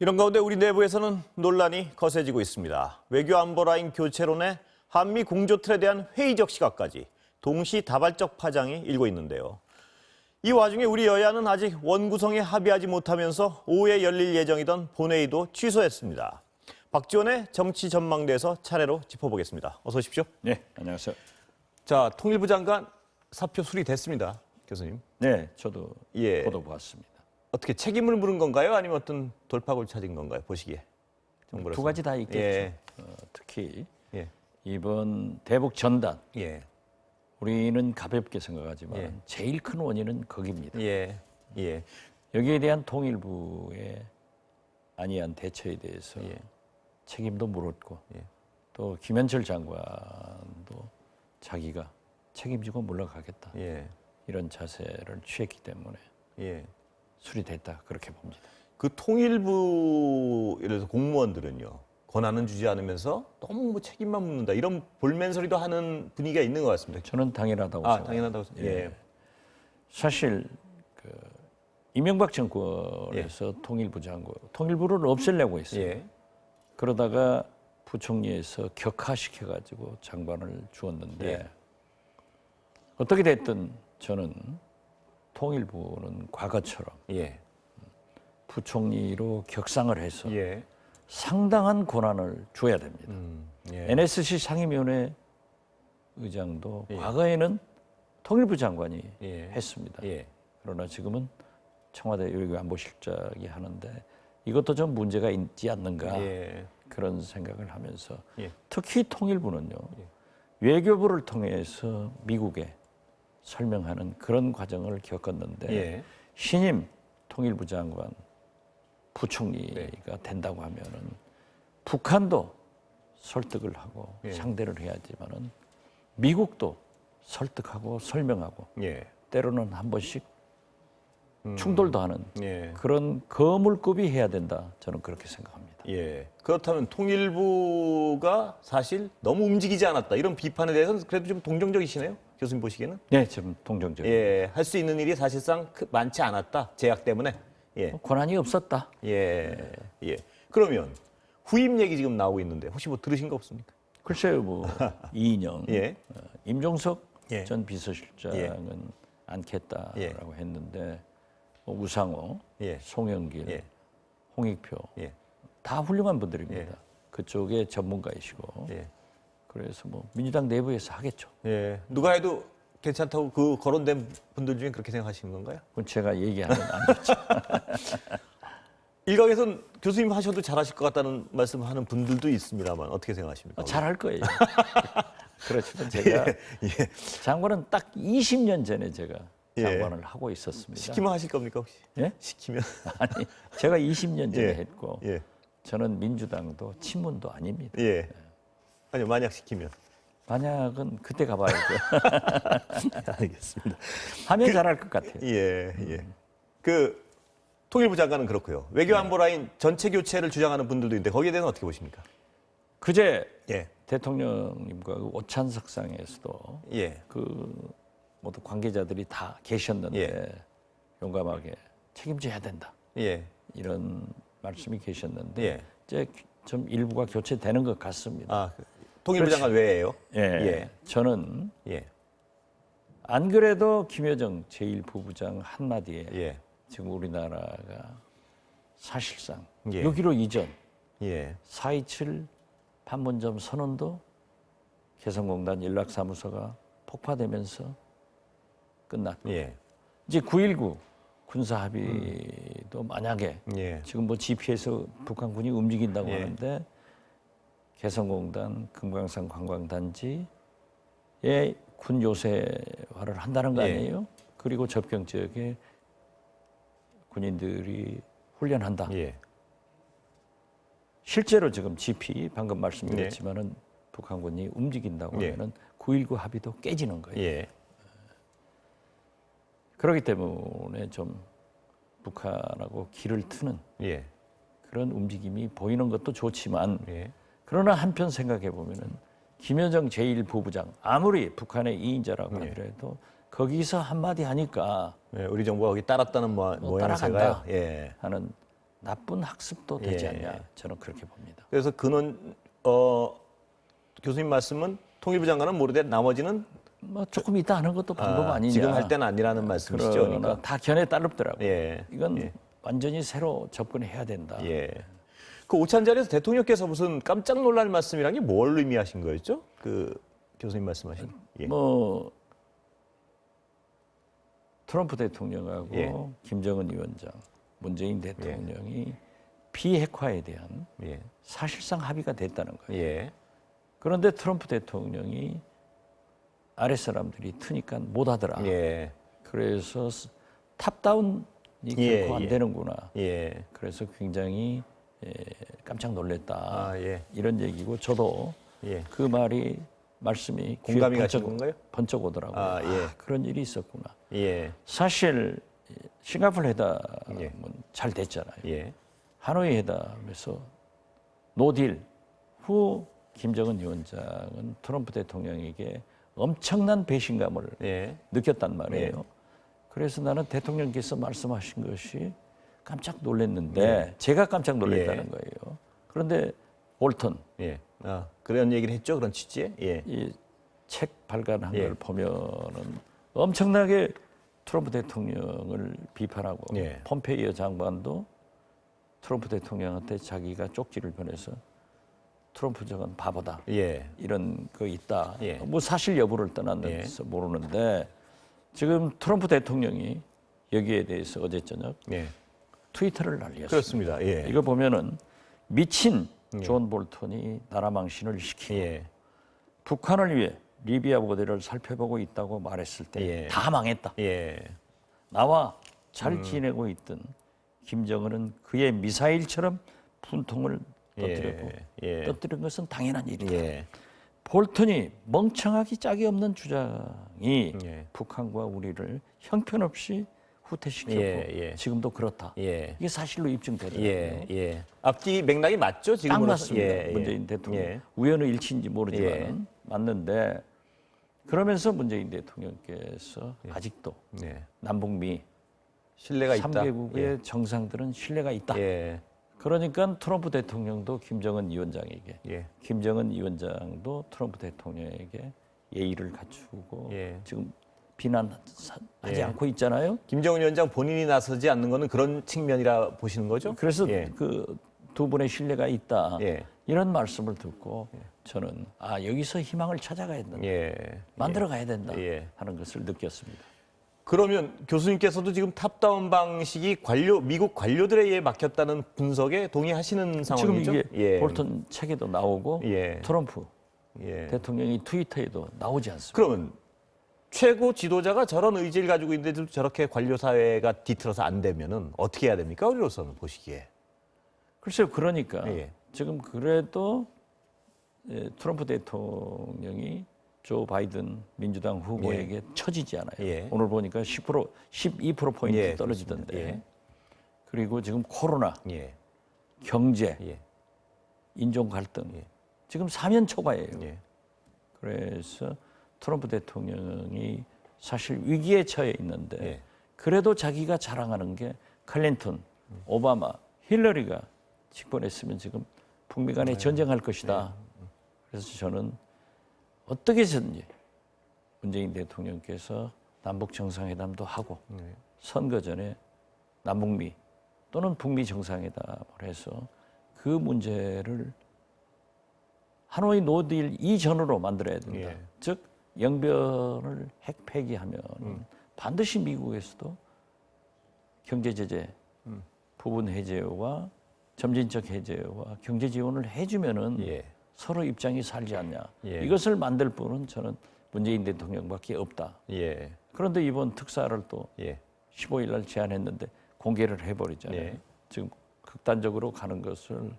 이런 가운데 우리 내부에서는 논란이 거세지고 있습니다. 외교 안보 라인 교체론에 한미 공조 틀에 대한 회의적 시각까지 동시다발적 파장이 일고 있는데요. 이 와중에 우리 여야는 아직 원구성에 합의하지 못하면서 오후에 열릴 예정이던 본회의도 취소했습니다. 박지원의 정치 전망대에서 차례로 짚어보겠습니다. 어서 오십시오. 네, 안녕하세요. 자, 통일부 장관 사표 수리됐습니다, 교수님. 네, 저도 예. 보도 보았습니다. 어떻게 책임을 물은 건가요? 아니면 어떤 돌파구를 찾은 건가요? 보시기에. 정부로서. 두 가지 다 있겠죠. 예. 특히 예. 이번 대북 전단, 예. 우리는 가볍게 생각하지만 예. 제일 큰 원인은 거기입니다. 예. 예. 여기에 대한 통일부의 안이한 대처에 대해서 예. 책임도 물었고 예. 또 김현철 장관도 자기가 책임지고 물러가겠다. 예. 이런 자세를 취했기 때문에 예. 수리됐다 그렇게 봅니다. 그 통일부 예를 들어서 공무원들은요. 권한은 주지 않으면서 너무 뭐 책임만 묻는다. 이런 볼멘소리도 하는 분위기가 있는 것 같습니다. 저는 당연하다고 생각합니다. 당연하다고. 예. 사실 그 이명박 정권에서 통일부 장관, 통일부를 없애려고 했어요. 예. 그러다가 부총리에서 격하시켜가지고 장관을 주었는데 예. 어떻게 됐든 저는 통일부는 과거처럼 예. 부총리로 격상을 해서 예. 상당한 권한을 줘야 됩니다. 예. NSC 상임위원회 의장도 예. 과거에는 통일부 장관이 예. 했습니다. 예. 그러나 지금은 청와대 외교안보실장이 하는데 이것도 좀 문제가 있지 않는가 예. 그런 생각을 하면서 예. 특히 통일부는요. 외교부를 통해서 미국에 설명하는 그런 과정을 겪었는데 예. 신임 통일부 장관 부총리가 된다고 하면은 북한도 설득을 하고 예. 상대를 해야지만은 미국도 설득하고 설명하고 예. 때로는 한 번씩 충돌도 하는 예. 그런 거물급이 해야 된다. 저는 그렇게 생각합니다. 예. 그렇다면 통일부가 사실 너무 움직이지 않았다. 이런 비판에 대해서는 그래도 좀 동정적이시네요. 교수님 보시기에는. 네, 좀 동정적입니다. 예. 할 수 있는 일이 사실상 많지 않았다. 제약 때문에. 예. 권한이 없었다. 예. 예. 그러면 후임 얘기 지금 나오고 있는데 혹시 뭐 들으신 거 없습니까? 글쎄요, 뭐 이인영, 예. 임종석 예. 전 비서실장은 않겠다라고 예. 했는데 뭐 우상호, 예. 송영길, 예. 홍익표 예. 다 훌륭한 분들입니다. 예. 그쪽에 전문가이시고 예. 그래서 뭐 민주당 내부에서 하겠죠. 예. 누가 해도 괜찮다고 그 거론된 분들 중에 그렇게 생각하시는 건가요? 그건 제가 얘기하면 안 되죠. 일각에서는 교수님 하셔도 잘하실 것 같다는 말씀하는 분들도 있습니다만 어떻게 생각하십니까? 잘할 거예요. 그렇지만 제가 예. 장관은 딱 20년 전에 제가 예. 장관을 하고 있었습니다. 시키면 하실 겁니까 혹시? 예? 시키면? 아니, 제가 20년 전에 예. 했고 예. 저는 민주당도 친문도 아닙니다. 예. 아니 만약 시키면. 만약은 그때 가봐야죠. 알겠습니다. 하면 잘할 것 같아요. 예. 예. 그 통일부 장관은 그렇고요. 외교안보 라인 전체 교체를 주장하는 분들도 있는데 거기에 대해서는 어떻게 보십니까? 그제 예. 대통령님과 그 오찬석상에서도 예. 그 모두 관계자들이 다 계셨는데 예. 용감하게 책임져야 된다. 예. 이런 말씀이 계셨는데 예. 이제 좀 일부가 교체되는 것 같습니다. 아, 통일부 그렇지. 장관 외에요? 예. 예. 저는 예. 안 그래도 김여정 제1부부장 한마디에 예. 지금 우리나라가 사실상 예. 6.15 이전 예. 4.27 판문점 선언도 개성공단 연락사무소가 폭파되면서 끝났고 예. 이제 9.19 군사 합의도 만약에 예. 지금 뭐 GP에서 북한군이 움직인다고 예. 하는데 개성공단 금강산 관광단지에 군 요새화를 한다는 거 예. 아니에요? 그리고 접경 지역에 군인들이 훈련한다. 예. 실제로 지금 GP 방금 말씀드렸지만은 북한군이 움직인다고 예. 하면은 9.19 합의도 깨지는 거예요. 예. 그렇기 때문에 좀 북한하고 길을 트는 예. 그런 움직임이 보이는 것도 좋지만 예. 그러나 한편 생각해 보면은 김여정 제1부부장 아무리 북한의 2인자라고 예. 하더라도 거기서 한마디 하니까 예. 우리 정부가 거기 따랐다는 모양새가요. 따라간다 예. 하는 나쁜 학습도 되지 예. 않냐 저는 그렇게 봅니다. 그래서 교수님 말씀은 통일부 장관은 모르되 나머지는 뭐 조금 이따 하는 것도 방법 아니냐. 지금 할 때는 아니라는 말씀이시죠. 그러나 그러니까. 다 견해 따릅더라고요. 예. 이건 예. 완전히 새로 접근해야 된다. 예. 그 오찬 자리에서 대통령께서 무슨 깜짝 놀랄 말씀이란 게 뭘 의미하신 거였죠? 그 교수님 말씀하신. 예. 뭐 트럼프 대통령하고 예. 김정은 위원장, 문재인 대통령이 비핵화에 대한 예. 사실상 합의가 됐다는 거예요. 예. 그런데 트럼프 대통령이 아랫사람들이 트니까 못하더라. 예. 그래서 탑다운이 예, 결코 안 예. 되는구나. 예. 그래서 굉장히 깜짝 놀랐다. 아, 예. 이런 얘기고 저도 예. 그 말씀이 공감이 귀에 가신 번쩍, 건가요? 번쩍 오더라고요. 아, 예. 그런 일이 있었구나. 예. 사실 싱가포르 회담은 예. 잘 됐잖아요. 예. 하노이 회담에서 노딜 후 김정은 위원장은 트럼프 대통령에게 엄청난 배신감을 예. 느꼈단 말이에요. 그래서 나는 대통령께서 말씀하신 것이 깜짝 놀랐는데 제가 깜짝 놀랐다는 거예요. 그런데 볼턴 예. 아, 그런 얘기를 했죠. 그런 취지에. 예. 이 책 발간한 예. 걸 보면은 엄청나게 트럼프 대통령을 비판하고 예. 폼페이오 장관도 트럼프 대통령한테 자기가 쪽지를 보내서 트럼프 장관 바보다 예. 이런 거 있다. 예. 뭐 사실 여부를 떠나서 모르는데 지금 트럼프 대통령이 여기에 대해서 어제 저녁 예. 트위터를 날렸습니다. 그렇습니다. 예. 이거 보면은 미친 존 볼턴이 나라 망신을 시키고 예. 북한을 위해 리비아 부대를 살펴보고 있다고 말했을 때 다 망했다. 예. 나와 잘 지내고 있던 김정은은 그의 미사일처럼 분통을 터뜨렸고 예. 터뜨린 것은 당연한 일이다. 예. 볼턴이 멍청하기 짝이 없는 주장이 예. 북한과 우리를 형편없이 후퇴시켰고 예. 지금도 그렇다. 예. 이게 사실로 입증되더라고요. 예. 예. 앞뒤 맥락이 맞죠? 지금 딱 맞습니다. 문재인 대통령. 예. 우연의 일치인지 모르지만 맞는데 그러면서 문재인 대통령께서 아직도 예. 남북미 신뢰가 있다. 3개국의 정상들은 신뢰가 있다. 예. 그러니까 트럼프 대통령도 김정은 위원장에게 예. 김정은 위원장도 트럼프 대통령에게 예의를 갖추고 예. 지금 비난하지 예. 않고 있잖아요. 김정은 위원장 본인이 나서지 않는 거는 그런 측면이라 보시는 거죠? 그래서 예. 그 두 분의 신뢰가 있다. 예. 이런 말씀을 듣고 저는 여기서 희망을 찾아가야 된다. 예. 만들어 가야 된다 예. 하는 것을 느꼈습니다. 그러면 교수님께서도 지금 탑다운 방식이 미국 관료들에 의해 막혔다는 분석에 동의하시는 상황이죠? 지금 이게 예. 볼턴 책에도 나오고 예. 트럼프 예. 대통령이 트위터에도 나오지 않습니다. 그러면 최고 지도자가 저런 의지를 가지고 있는데도 저렇게 관료 사회가 뒤틀어서 안 되면은 어떻게 해야 됩니까? 우리로서는 보시기에. 글쎄요, 그러니까 예. 지금 그래도 트럼프 대통령이 조 바이든 민주당 후보에게 처지지 않아요. 예. 오늘 보니까 10%, 12%포인트 예, 떨어지던데. 그렇습니다. 예. 그리고 지금 코로나, 예. 경제, 예. 인종 갈등, 지금 사면 초과예요. 예. 그래서 트럼프 대통령이 사실 위기에 처해 있는데 예. 그래도 자기가 자랑하는 게 클린턴, 오바마, 힐러리가 집권했으면 지금 북미 간에 전쟁할 것이다. 그래서 저는 어떻게 해서든지 문재인 대통령께서 남북 정상회담도 하고 선거 전에 남북미 또는 북미 정상회담을 해서 그 문제를 하노이 노딜 이전으로 만들어야 된다. 예. 즉 영변을 핵 폐기하면 반드시 미국에서도 경제 제재, 부분 해제와 점진적 해제와 경제 지원을 해주면은 예. 서로 입장이 살지 않냐. 예. 이것을 만들 분은 저는 문재인 대통령밖에 없다. 예. 그런데 이번 특사를 또 예. 15일 날 제안했는데 공개를 해버리잖아요. 예. 지금 극단적으로 가는 것을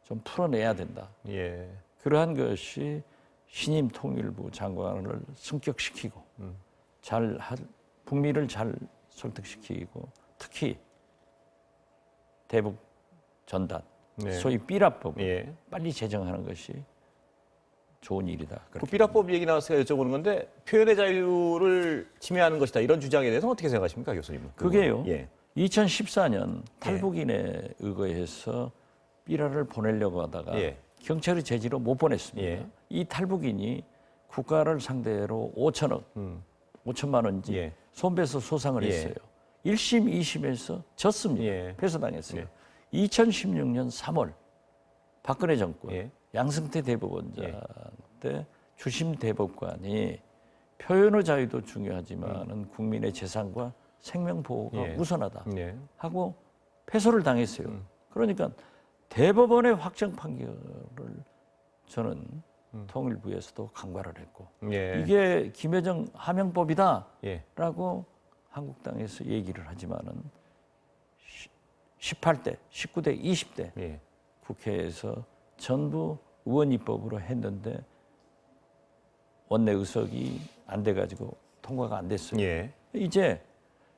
좀 풀어내야 된다. 예. 그러한 것이 신임 통일부 장관을 승격시키고 북미를 잘 설득시키고 특히 대북 전단, 네. 소위 삐라법 예. 빨리 제정하는 것이 좋은 일이다. 그 그렇게 삐라법 얘기 나와서 여쭤보는 건데 표현의 자유를 침해하는 것이다 이런 주장에 대해서 어떻게 생각하십니까, 교수님은? 그게요. 예. 2014년 탈북인에 의거해서 삐라를 보내려고 하다가 예. 경찰의 제지로 못 보냈습니다. 예. 이 탈북인이 국가를 상대로 5천억, 5천만 원인지 예. 손배서 소상을 예. 했어요. 1심, 2심에서 졌습니다. 예. 패소당했어요. 예. 2016년 3월 박근혜 정권 예. 양승태 대법원장한테 주심 대법관이 표현의 자유도 중요하지만은 국민의 재산과 생명 보호가 예. 우선하다 예. 하고 패소를 당했어요. 그러니까 대법원의 확정 판결을 저는 통일부에서도 간과를 했고 예. 이게 김여정 하명법이다라고 예. 한국당에서 얘기를 하지만은 18대, 19대, 20대 예. 국회에서 전부 의원 입법으로 했는데 원내 의석이 안 돼가지고 통과가 안 됐어요. 예. 이제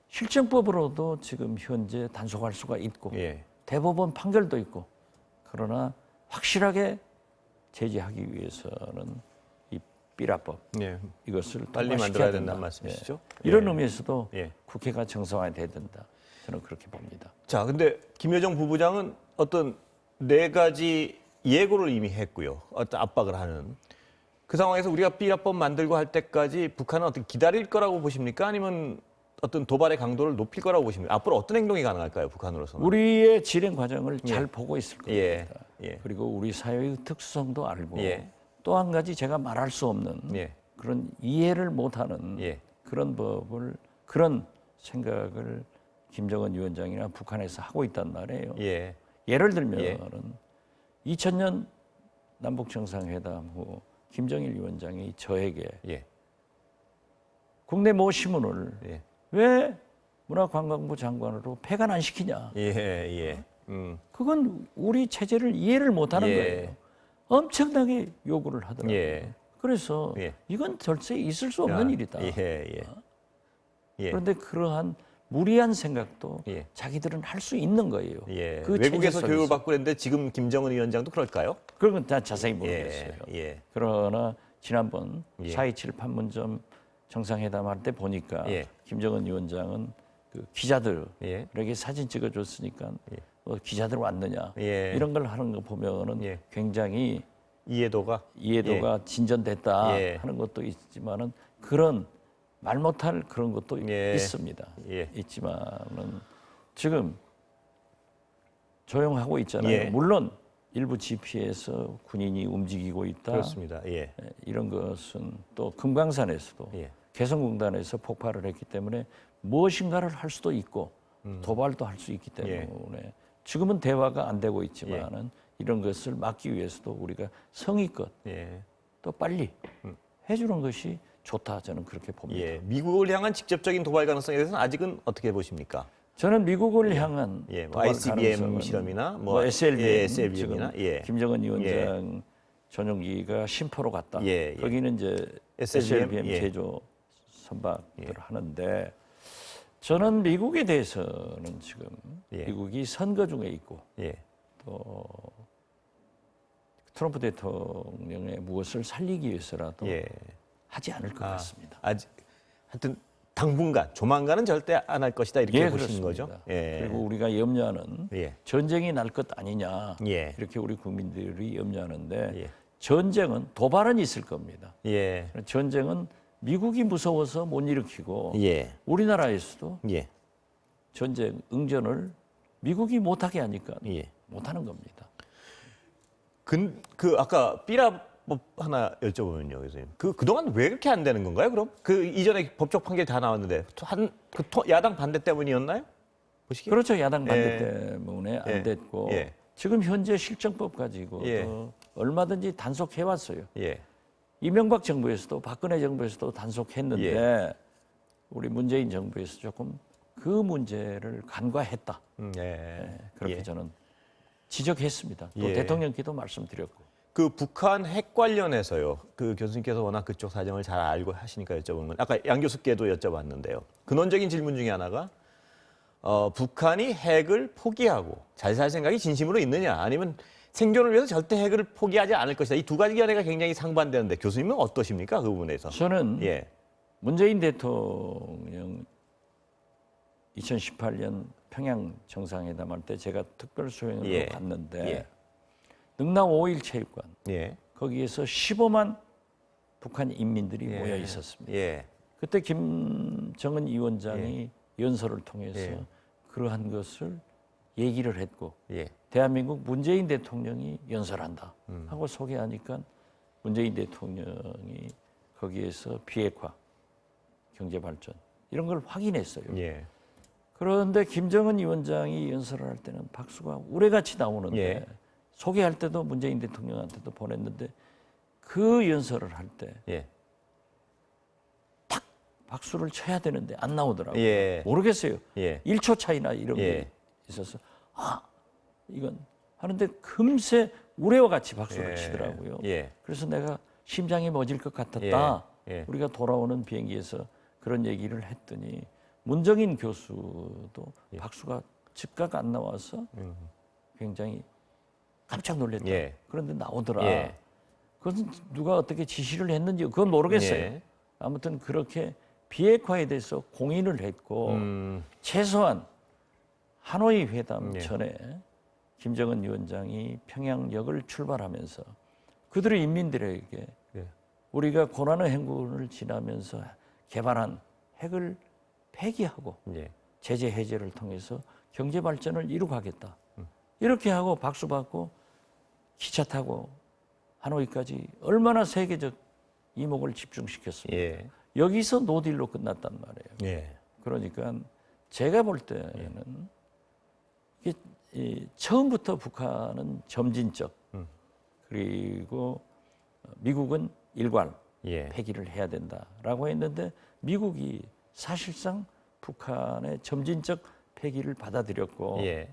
실정법으로도 지금 현재 단속할 수가 있고 예. 대법원 판결도 있고 그러나 확실하게 제재하기 위해서는 이 삐라법 예. 이것을 빨리 통과시켜야 만들어야 된다. 된다는 말씀이시죠? 예. 이런 예. 의미에서도 예. 국회가 정상화돼야 된다. 저는 그렇게 봅니다. 자, 근데 김여정 부부장은 어떤 4가지 예고를 이미 했고요. 어떤 압박을 하는. 그 상황에서 우리가 삐라법 만들고 할 때까지 북한은 어떻게 기다릴 거라고 보십니까? 아니면 어떤 도발의 강도를 높일 거라고 보십니까? 앞으로 어떤 행동이 가능할까요, 북한으로서는? 우리의 진행 과정을 잘 보고 있을 겁니다. 예. 예. 그리고 우리 사회의 특수성도 알고 예. 또 한 가지 제가 말할 수 없는 예. 그런 이해를 못하는 예. 그런 법을 그런 생각을 김정은 위원장이나 북한에서 하고 있단 말이에요. 예. 예를 들면은 2000년 남북 정상회담 후 김정일 위원장이 저에게 예. 국내 모 신문을 예. 왜 문화관광부 장관으로 폐간 안 시키냐? 예. 예. 그건 우리 체제를 이해를 못하는 예. 거예요. 엄청나게 요구를 하더라고요. 예. 그래서 예. 이건 절대 있을 수 없는 야, 일이다. 예. 예. 예. 그런데 그러한 무리한 생각도 예. 자기들은 할 수 있는 거예요. 예. 그 외국에서 체제 교육을 속에서. 받고 그랬는데 지금 김정은 위원장도 그럴까요? 그런 건 다 자세히 모르겠어요. 예. 그러나 지난번 예. 4.27 판문점 정상회담 할 때 보니까 예. 김정은 위원장은 그 기자들에게 예. 사진 찍어줬으니까 기자들 왔느냐 예. 이런 걸 하는 거 보면은 예. 굉장히 이해도가 이해도가 진전됐다 예. 하는 것도 있지만은 그런 말 못할 그런 것도 예. 있습니다. 예. 있지만은 지금 조용하고 있잖아요. 예. 물론 일부 지피에서 군인이 움직이고 있다. 그렇습니다. 예. 이런 것은 또 금강산에서도 예. 개성공단에서 폭발을 했기 때문에 무엇인가를 할 수도 있고 도발도 할 수 있기 때문에 지금은 대화가 안 되고 있지만은 이런 것을 막기 위해서도 우리가 성의껏 예. 또 빨리 해주는 것이 좋다 저는 그렇게 봅니다. 예. 미국을 향한 직접적인 도발 가능성에 대해서는 아직은 어떻게 보십니까? 저는 미국을 향한 예. 뭐 도발 ICBM 가능성은 실험이나 뭐 SLBM, 예, SLBM이나 지금 김정은 위원장 전용기가 심포로 갔다. 예, 예. 거기는 이제 SLBM, SLBM 예. 제조 선박을 하는데 저는 미국에 대해서는 지금 예. 미국이 선거 중에 있고 예. 또 트럼프 대통령의 무엇을 살리기 위해서라도 예. 하지 않을 것 같습니다. 아직 하여튼 당분간 조만간은 절대 안 할 것이다 이렇게 보시는 거죠. 예. 그리고 우리가 염려하는 예. 전쟁이 날 것 아니냐 예. 이렇게 우리 국민들이 염려하는데 예. 전쟁은 도발은 있을 겁니다. 예. 전쟁은 미국이 무서워서 못 일으키고 예. 우리나라에서도 예. 전쟁 응전을 미국이 못하게 하니까 예. 못하는 겁니다. 그 아까 삐라법 하나 여쭤보면요, 교수님. 그동안 왜 그렇게 안 되는 건가요? 그럼 그 이전에 법적 판결이 다 나왔는데 야당 반대 때문이었나요? 보시기에? 그렇죠. 야당 반대 예. 때문에 안 예. 됐고 예. 지금 현재 실정법 가지고도 예. 얼마든지 단속해 왔어요. 예. 이명박 정부에서도 박근혜 정부에서도 단속했는데 예. 우리 문재인 정부에서 조금 그 문제를 간과했다. 예. 그렇게 예. 저는 지적했습니다. 또 예. 대통령께도 말씀드렸고. 그 북한 핵 관련해서요. 그 교수님께서 워낙 그쪽 사정을 잘 알고 하시니까 여쭤본 건 아까 양 교수께도 여쭤봤는데요. 근원적인 질문 중에 하나가 북한이 핵을 포기하고 잘 살 생각이 진심으로 있느냐 아니면 생존을 위해서 절대 핵을 포기하지 않을 것이다. 이 두 가지 견해가 굉장히 상반되는데 교수님은 어떠십니까? 그 부분에서. 저는 예. 문재인 대통령 2018년 평양 정상회담 할 때 제가 특별 소행으로 예. 갔는데 예. 능남 5.1 체육관 예. 거기에서 15만 북한 인민들이 모여 있었습니다. 예. 그때 김정은 위원장이 연설을 통해서 예. 그러한 것을 얘기를 했고 예. 대한민국 문재인 대통령이 연설한다 하고 소개하니까 문재인 대통령이 거기에서 비핵화, 경제 발전 이런 걸 확인했어요. 예. 그런데 김정은 위원장이 연설을 할 때는 박수가 우레같이 나오는데 예. 소개할 때도 문재인 대통령한테도 보냈는데 그 연설을 할 때 예. 박수를 쳐야 되는데 안 나오더라고요. 예. 모르겠어요. 예. 1초 차이나 이런 예. 게 있어서 이건 하는데 금세 우레와 같이 박수를 예. 치더라고요. 예. 그래서 내가 심장이 멎을 것 같았다. 예. 예. 우리가 돌아오는 비행기에서 그런 얘기를 했더니 문정인 교수도 박수가 즉각 안 나와서 굉장히 깜짝 놀랐다. 예. 그런데 나오더라. 예. 그것은 누가 어떻게 지시를 했는지 그건 모르겠어요. 예. 아무튼 그렇게 비핵화에 대해서 공인을 했고 최소한 하노이 회담 예. 전에 김정은 위원장이 평양역을 출발하면서 그들의 인민들에게 예. 우리가 고난의 행군을 지나면서 개발한 핵을 폐기하고 예. 제재 해제를 통해서 경제 발전을 이루가겠다. 이렇게 하고 박수 받고 기차 타고 하노이까지 얼마나 세계적 이목을 집중시켰습니까? 예. 여기서 노딜로 끝났단 말이에요. 예. 그러니까 제가 볼 때는 이게 처음부터 북한은 점진적 그리고 미국은 일괄 예. 폐기를 해야 된다라고 했는데 미국이 사실상 북한의 점진적 폐기를 받아들였고 예.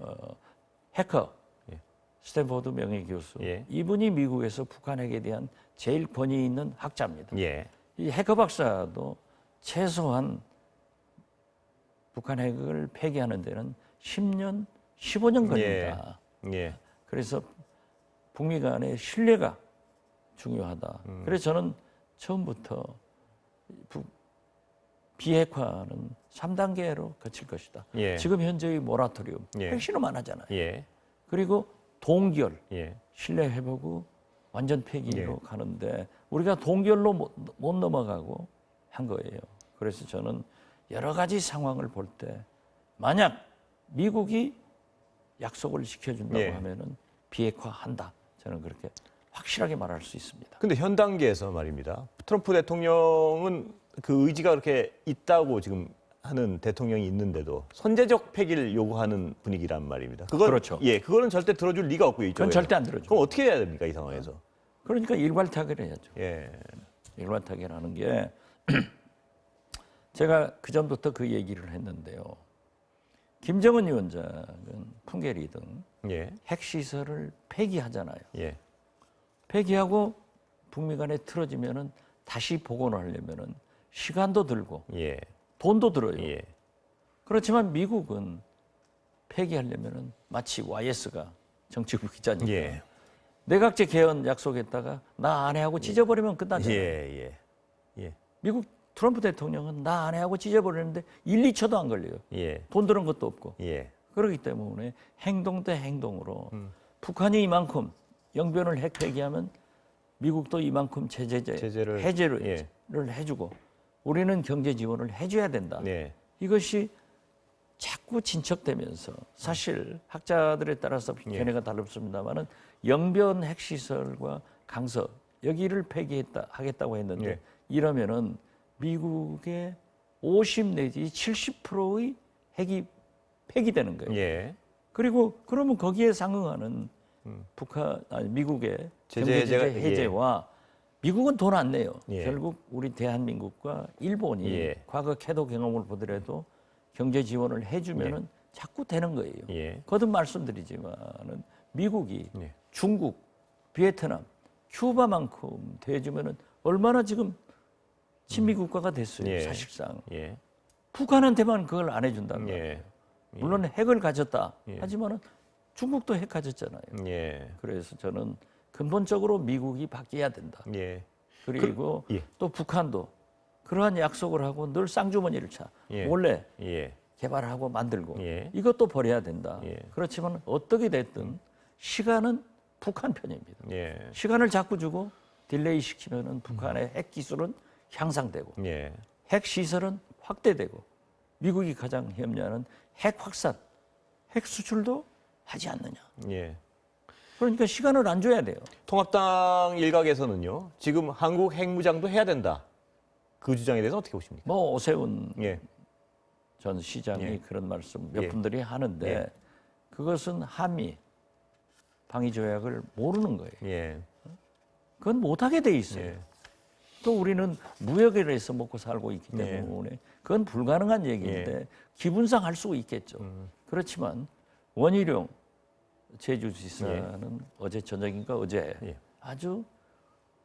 해커 예. 스탠포드 명예교수 예. 이분이 미국에서 북한 핵에 대한 제일 권위 있는 학자입니다. 예. 이 해커 박사도 최소한 북한 핵을 폐기하는 데는 10년, 15년 걸린다. 예. 그래서 북미 간의 신뢰가 중요하다. 그래서 저는 처음부터 비핵화는 3단계로 거칠 것이다. 예. 지금 현재의 모라토리움, 예. 핵실험 안 하잖아요. 예. 그리고 동결, 예. 신뢰 회복 후 완전 폐기로 예. 가는데 우리가 동결로 못 넘어가고 한 거예요. 그래서 저는 여러 가지 상황을 볼 때 만약 미국이 약속을 지켜준다고 예. 하면은 비핵화한다. 저는 그렇게 확실하게 말할 수 있습니다. 근데 현 단계에서 말입니다. 트럼프 대통령은 그 의지가 그렇게 있다고 지금 하는 대통령이 있는데도 선제적 폐기를 요구하는 분위기란 말입니다. 그건 그렇죠. 예, 그거는 절대 들어줄 리가 없고요. 그건 이쪽에서. 절대 안 들어줘. 그럼 어떻게 해야 됩니까 이 상황에서? 그러니까 일괄 타결을 해야죠. 예. 일괄 타결하는 게 제가 그 전부터 그 얘기를 했는데요. 김정은 위원장은 풍계리든 예. 핵시설을 폐기하잖아요. 예. 폐기하고 북미 간에 틀어지면은 다시 복원을 하려면은 시간도 들고 예. 돈도 들어요. 예. 그렇지만 미국은 폐기하려면은 마치 YS가 정치국 기자니까 예. 내각제 개헌 약속했다가 나 안 해 하고 찢어버리면 끝나잖아요. 예. 예. 미국 트럼프 대통령은 나 안 해 하고 찢어버리는데 1, 2초도 안 걸려요. 예. 돈 드는 것도 없고. 예. 그렇기 때문에 행동 대 행동으로 북한이 이만큼 영변을 핵 폐기하면 미국도 이만큼 제재를, 해제를 예. 해주고 우리는 경제 지원을 해줘야 된다. 네. 이것이 자꾸 진척되면서 사실 학자들에 따라서 견해가 다릅습니다만은 영변 핵시설과 강서 여기를 하겠다고 했는데 예. 이러면은 미국의 50 내지 70%의 핵이 폐기되는 거예요. 예. 그리고 그러면 거기에 상응하는 미국의 제재 경제 해제가- 해제와 미국은 돈 안 내요. 예. 결국 우리 대한민국과 일본이 예. 과거 캐도 경험을 보더라도 경제 지원을 해주면은 자꾸 되는 거예요. 예. 거듭 말씀드리지만은 미국이 예. 중국, 베트남, 큐바만큼 대주면은 얼마나 지금 친미 국가가 됐어요. 예. 사실상 예. 북한한테만 그걸 안 해준다는 거예요. 예. 물론 핵을 가졌다. 예. 하지만은 중국도 핵 가졌잖아요. 예. 그래서 저는 근본적으로 미국이 바뀌어야 된다. 예. 그리고 예. 또 북한도 그러한 약속을 하고 늘 쌍주머니를 차. 예. 원래 예. 개발하고 만들고 예. 이것도 버려야 된다. 예. 그렇지만 어떻게 됐든 시간은 북한 편입니다. 예. 시간을 자꾸 주고 딜레이 시키면은 북한의 핵 기술은 향상되고 예. 핵 시설은 확대되고 미국이 가장 염려하는 핵 확산, 핵 수출도 하지 않느냐. 예. 그러니까 시간을 안 줘야 돼요. 통합당 일각에서는요. 지금 한국 핵무장도 해야 된다. 그 주장에 대해서 어떻게 보십니까? 뭐 오세훈 예. 전 시장이 예. 그런 말씀 몇 예. 분들이 하는데 예. 그것은 한미 방위 조약을 모르는 거예요. 예. 그건 못하게 돼 있어요. 예. 또 우리는 무역을 해서 먹고 살고 있기 예. 때문에 그건 불가능한 얘기인데 기분상 할 수 있겠죠. 그렇지만 원희룡 제주지사는 어제 저녁인가 어제 예. 아주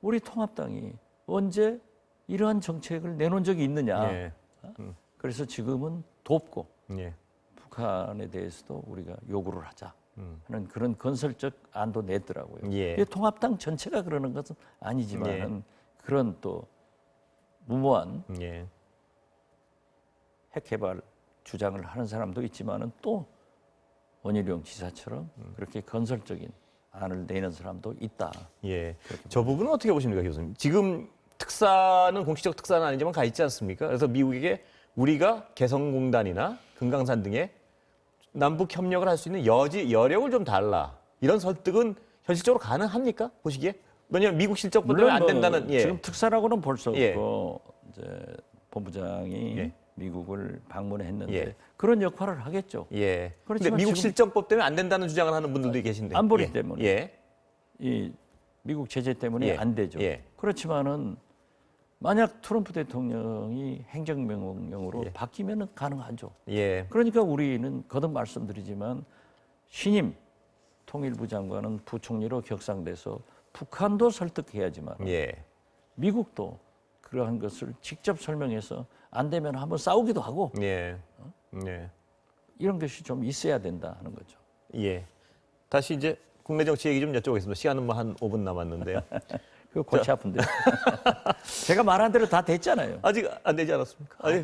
우리 통합당이 언제 이러한 정책을 내놓은 적이 있느냐. 예. 그래서 지금은 돕고 예. 북한에 대해서도 우리가 요구를 하자 하는 그런 건설적 안도 냈더라고요. 예. 이게 통합당 전체가 그러는 것은 아니지만은 그런 또 무모한 예. 핵 개발 주장을 하는 사람도 있지만은 또 원희룡 지사처럼 그렇게 건설적인 안을 내는 사람도 있다. 예. 저 부분은 어떻게 보십니까, 교수님? 지금 특사는 공식적 특사는 아니지만 가 있지 않습니까? 그래서 미국에게 우리가 개성공단이나 금강산 등의 남북 협력을 할 수 있는 여력을 좀 달라. 이런 설득은 현실적으로 가능합니까? 보시기에? 왜냐하면 미국 실적 때문에 안 된다는. 예. 지금 특사라고는 볼 수 예. 없고 이제 본부장이 예. 미국을 방문했는데 예. 그런 역할을 하겠죠. 예. 근데 그렇지만 미국 지금 실정법 때문에 안 된다는 주장을 하는 분들도 계신데. 안보리 예. 때문에. 예. 이 미국 제재 때문에 예. 안 되죠. 예. 그렇지만은 만약 트럼프 대통령이 행정명령으로 예. 바뀌면은 가능하죠. 예. 그러니까 우리는 거듭 말씀드리지만 신임 통일부 장관은 부총리로 격상돼서 북한도 설득해야지만 예. 미국도 그러한 것을 직접 설명해서 안 되면 한번 싸우기도 하고 예. 예. 이런 것이 좀 있어야 된다 하는 거죠. 예. 다시 이제 국내 정치 얘기 좀 여쭤보겠습니다. 시간은 뭐 한 5분 남았는데요. 그 골치 아픈데. 제가 말한 대로 다 됐잖아요. 아직 안 되지 않았습니까? 아니,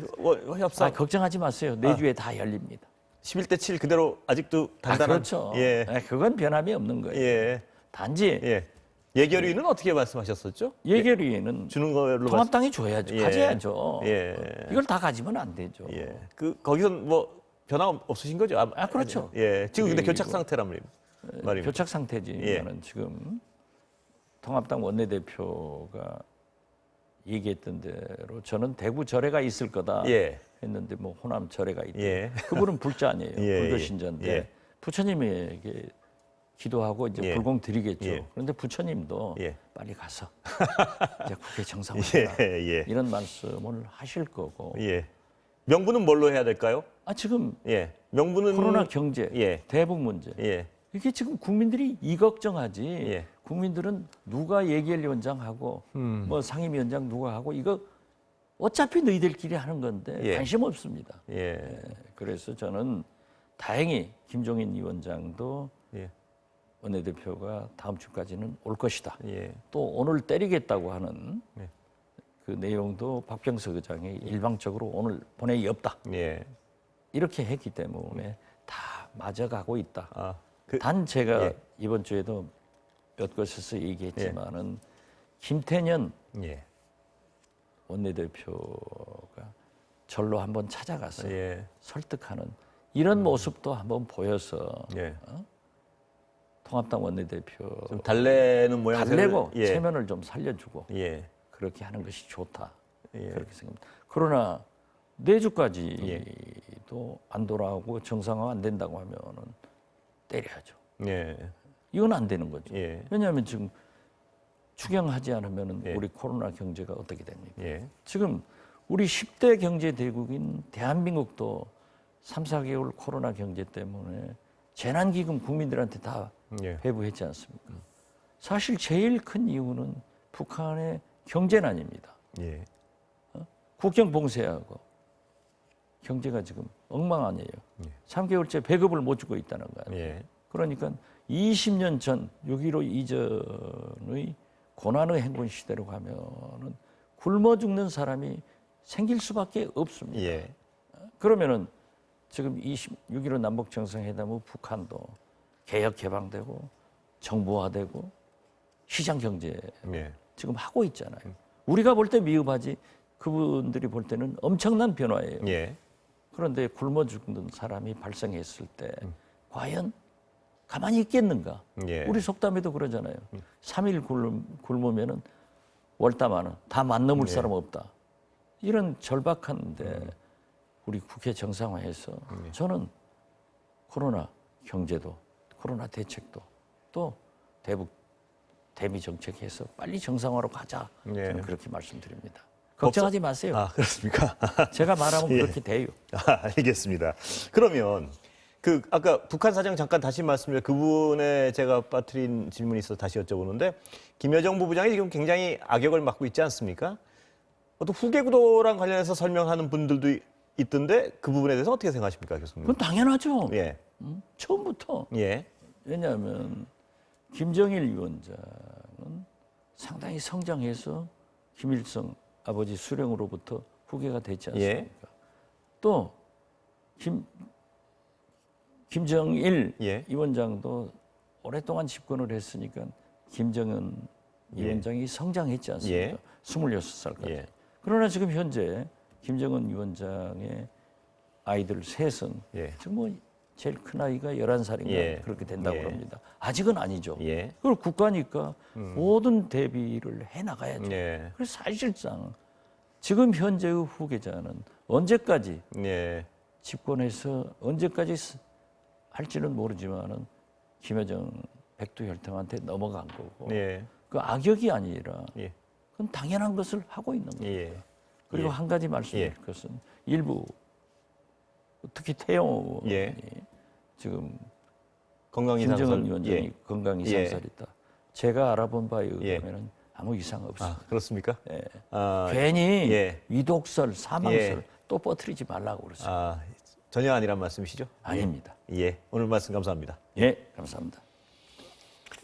협상 걱정하지 마세요. 내주에 다 열립니다. 11대 7 그대로 아직도 단단한. 그렇죠. 예. 네, 그건 변함이 없는 거예요. 예. 단지 예. 예결위는 어떻게 말씀하셨었죠? 예결위에는 주는 걸로 통합당이 줘야죠. 예. 가져야죠. 예. 이걸 다 가지면 안 되죠. 예. 거기서 뭐 변화 없으신 거죠? 그렇죠. 예. 지금 근데 그리고 교착 상태란 말입니다. 교착 상태지만은 지금 통합당 원내대표가 얘기했던 대로 저는 대구 절에가 있을 거다 예. 했는데 뭐 호남 절에가 있다. 예. 그분은 불자 아니에요. 예, 불교 예. 신자인데 예. 부처님에게 기도하고 이제 예. 불공 드리겠죠. 예. 그런데 부처님도 예. 빨리 가서 이제 국회 정상화 예. 예. 이런 말씀을 하실 거고. 예. 명분은 뭘로 해야 될까요? 지금 예. 명분은 코로나 경제, 예. 대북 문제. 예. 이게 지금 국민들이 이 걱정하지. 예. 국민들은 누가 예결위원장하고 뭐 상임위원장 누가 하고 이거 어차피 너희들끼리 하는 건데 예. 관심 없습니다. 예. 그래서 저는 다행히 김종인 위원장도 예. 원내대표가 다음 주까지는 올 것이다. 예. 또 오늘 때리겠다고 하는 네. 그 내용도 박병석 의장이 일방적으로 오늘 본회의 없다. 예. 이렇게 했기 때문에 다 맞아가고 있다. 아, 단 제가 예. 이번 주에도 몇 곳에서 얘기했지만은 김태년 예. 원내대표가 절로 한번 찾아가서 예. 설득하는 이런 모습도 한번 보여서 예. 통합당 원내대표 좀 달래는 모양새를 달래고 예. 체면을 좀 살려주고 예. 그렇게 하는 것이 좋다. 예. 그렇게 생각합니다. 그러나 내주까지도 안 돌아오고 정상화 안 된다고 하면은 때려야죠. 예. 이건 안 되는 거죠. 예. 왜냐하면 지금 추경하지 않으면 예. 우리 코로나 경제가 어떻게 됩니까? 예. 지금 우리 10대 경제 대국인 대한민국도 3, 4개월 코로나 경제 때문에 재난기금 국민들한테 다 예. 배부했지 않습니까? 사실 제일 큰 이유는 북한의 경제난입니다. 예. 국경 봉쇄하고 경제가 지금 엉망아니에요. 3개월째 배급을 못 주고 있다는 거예요. 예. 그러니까 20년 전 6.15 이전의 고난의 행군 시대로 가면은 굶어 죽는 사람이 생길 수밖에 없습니다. 예. 그러면은 지금 6.15 남북 정상회담 후 북한도 개혁 개방되고 정부화되고 시장 경제 예. 지금 하고 있잖아요. 우리가 볼 때 미흡하지 그분들이 볼 때는 엄청난 변화예요. 예. 그런데 굶어 죽는 사람이 발생했을 때 과연 가만히 있겠는가? 예. 우리 속담에도 그러잖아요. 3일 굶으면은 월담하는 다 만 넘을 사람 없다. 이런 절박한데 우리 국회 정상화해서 저는 코로나 경제도 코로나 대책도 또 대미 정책해서 빨리 정상화로 가자. 예. 저는 그렇게 말씀드립니다. 걱정하지 마세요. 아, 그렇습니까? 제가 말하면 예. 그렇게 돼요. 아, 알겠습니다. 그러면 그 아까 북한 사정 잠깐 다시 말씀드려 그분의 제가 빠뜨린 질문이 있어서 다시 여쭤보는데 김여정 부부장이 지금 굉장히 악역을 맡고 있지 않습니까? 또 후계 구도랑 관련해서 설명하는 분들도 있던데 그 부분에 대해서 어떻게 생각하십니까, 교수님? 그건 당연하죠. 예, 처음부터. 예, 왜냐하면 김정일 위원장은 상당히 성장해서 김일성 아버지 수령으로부터 후계가 됐지 않습니까? 예. 또 김정일 예. 위원장도 오랫동안 집권을 했으니까 김정은 예. 위원장이 성장했지 않습니까? 예. 26살까지. 예. 그러나 지금 현재 김정은 위원장의 아이들 셋은 예. 지금 뭐 제일 큰 아이가 11살인가 예. 그렇게 된다고 예. 합니다. 아직은 아니죠. 예. 그걸 국가니까 모든 대비를 해나가야죠. 예. 그래서 사실상 지금 현재의 후계자는 언제까지 예. 집권해서 언제까지 할지는 모르지만은 김여정 백두혈통한테 넘어간 거고 예. 그 악역이 아니라 예. 그건 당연한 것을 하고 있는 거예요. 예. 그리고 예. 한 가지 말씀드릴 것은 일부 특히 태영호 의원이 예. 지금 건강 이상 김정은 위원장이 예. 건강 예. 이상살이다. 제가 알아본 바에 예. 의하면 아무 이상 없습니다. 아, 그렇습니까? 예. 아, 괜히 예. 위독설, 사망설 예. 또 퍼뜨리지 말라고 그러죠. 전혀 아니란 말씀이시죠? 아닙니다. 예. 오늘 말씀 감사합니다. 예, 감사합니다.